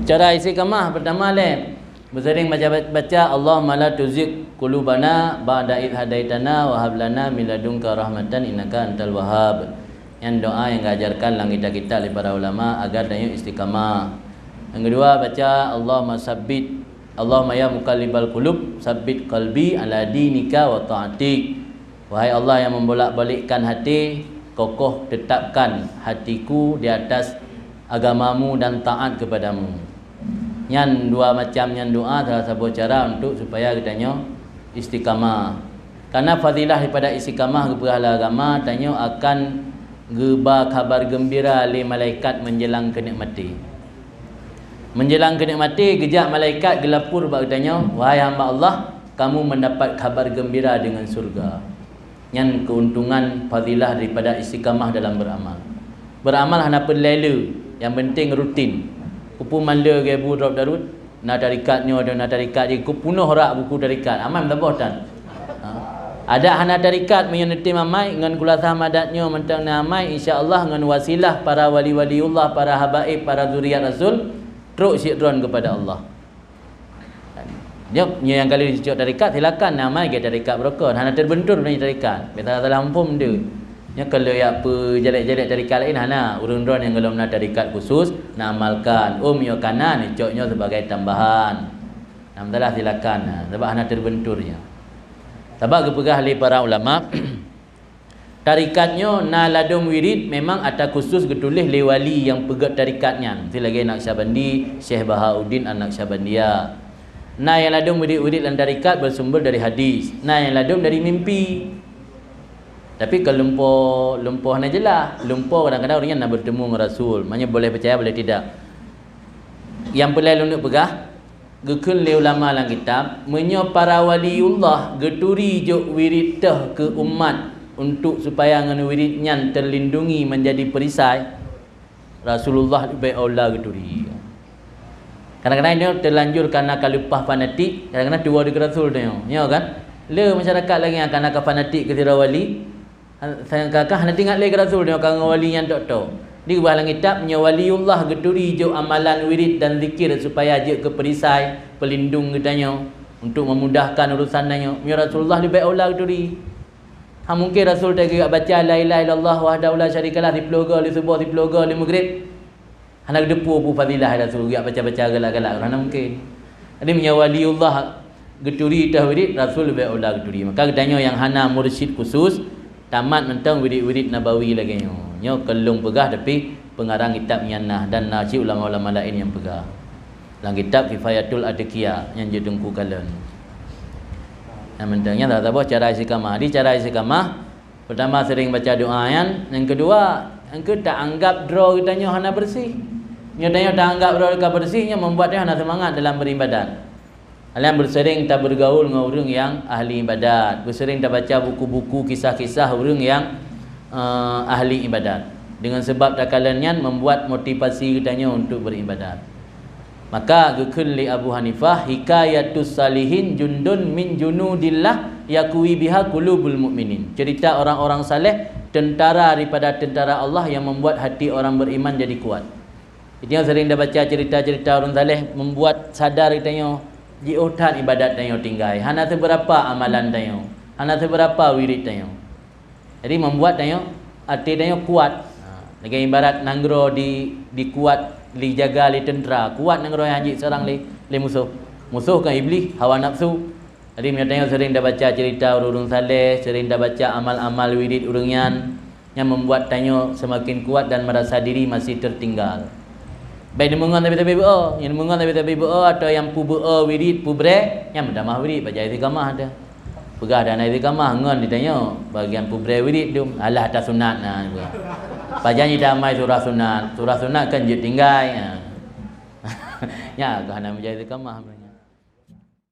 Cara istiqamah pertama bersering baca Allahumma la tuzigh qulubana ba'da idh hadaitana wa hab lana min ladunka rahmatan innaka antal wahhab. Yang doa yang diajarkan lang kita oleh para ulama agar daya istiqamah. Yang kedua baca Allahumma ya muqallibal qulub sabbit qalbi ala dinika wa ta'atik. Wahai Allah yang membolak-balikkan hati, kokoh tetapkan hatiku di atas agamamu dan taat kepadamu. Yang dua macam yang doa salah satu cara untuk supaya kitanya istiqamah. Karena fadilah daripada istiqamah kepada agama tanya akan geba kabar gembira li malaikat menjelang kenikmati. Menjelang kenikmati gejak malaikat gelapur bak tanya, wahai hamba Allah, kamu mendapat kabar gembira dengan surga. Yang keuntungan fadilah daripada istiqamah dalam beramal. Beramal hanya perlelu, yang penting rutin. Kupu manda ke bu drop darut, na tarikatnya ada na tarikat dia ku punuh rak buku tarikat. Aman tak bohtan. Ada hana tarikat menyertai mamai dengan kulasah madatnya mentang namai insya-Allah dengan wasilah para wali-waliullah, para habaib, para zuriat Rasul teruk syidron kepada Allah. Dia yang kali dicok tarikat silakan namai ke tarikat berokon. Hana terbentur punya tarikat. Beta salah ampun dia. Ya kalau ya apa jelek-jelek tarikat lain hana urang-urang yang kalau nak tarikat khusus nak amalkan yo kanan coknya sebagai tambahan. Alhamdulillah silakan. Sebab hana terbenturnya. Sebab kepegah oleh para ulama tarikatnya na ladum wirid memang ada khusus getulis le wali yang pegat tarikatnya. Itu lagi Naqsyabandi, Syekh Bahauddin An-Naqsyabandiyah. Na yang ladum wirid-wirid dan tarikat bersumber dari hadis. Na yang ladum dari mimpi. Tapi kalau lumpuh aja lah. Lumpuh kadang-kadang orangnya nak bertemu dengan Rasul. Maknanya boleh percaya, boleh tidak. Yang perlu untuk pegah, gekun le ulama dalam kitab, menyo para waliullah geturi jok wirid teh ke umat untuk supaya ngan wiridnya terlindungi menjadi perisai. Rasulullah lebih aula geturi. Kadang-kadang dia terlanjur karena kalupah fanatik, kadang-kadang dua di Rasul dia. Ya kan? Le masyarakat lagi akan nak fanatik ke tira wali. Sayang kakak nak tengok lagi Rasul dia kan wali yang tak tahu. Di dalam kitab nya waliullah geturi jo amalan wirid dan zikir supaya je ke perisai, pelindung katanya untuk memudahkan urusannya. Nya Rasulullah lebih aula geturi. Mungkin Rasul tak baca la ilaha illallah wahdahu la syarikalah di ploga di subuh di ploga di maghrib. Anak depu pu fadilah Rasul dia baca-baca galak-galak mana mungkin. Jadi nya waliullah geturi tah wirid Rasul lebih aula geturi. Maka katanya yang hana mursyid khusus tamat mentang wirid-wirid nabawi lagi nyo kelung pegah tapi pengarang kitab Mianah dan naci ulama-ulama lain yang pegah. Dalam kitab Kifayatul Adqiyah yang jedengku kalen. Yang mentangnya tak tahu cara istiqamah. Di cara istiqamah pertama sering baca doa yang kedua tak anggap draw kitanya hana bersih. Nya tanya tak anggap draw ka bersihnya membuat dia hana semangat dalam beribadat. Kalian bersering tak bergaul dengan orang yang ahli ibadat. Bersering tak baca buku-buku kisah-kisah orang yang ahli ibadat. Dengan sebab tak kalian membuat motivasi kitanya untuk beribadat. Maka gekun li Abu Hanifah hikayatus salihin jundun min junudillah yakwi biha qulubul mu'minin. Cerita orang-orang saleh tentara daripada tentara Allah yang membuat hati orang beriman jadi kuat. Itu yang sering dah baca cerita-cerita orang saleh membuat sadar kitanya diutat ibadat tayo tinggai. Hana seberapa amalan tayo. Hana seberapa wirid tayo. Jadi membuat tayo hati tayo kuat. Lagi ibarat nanggro di kuat, li jaga, li tentera. Kuat nanggro yang haji seorang li musuh. Musuh kan iblis, hawa nafsu. Jadi tayo sering dah baca cerita orang saleh, sering dah baca amal-amal wirid urungan yang membuat tayo semakin kuat dan merasa diri masih tertinggal. Baik nemungan tapi berdoa, yang nemungan tapi berdoa atau yang pu berdoa wirid pu bre, yang berdamah wirid baca istiqamah ada. Pegah dana istiqamah ngan ditanya bagian pu bre wirid tu alah atas sunat nah. Bacanya damai surah sunat. Surah sunat kan je tinggal. Ya, kerana baca istiqamah.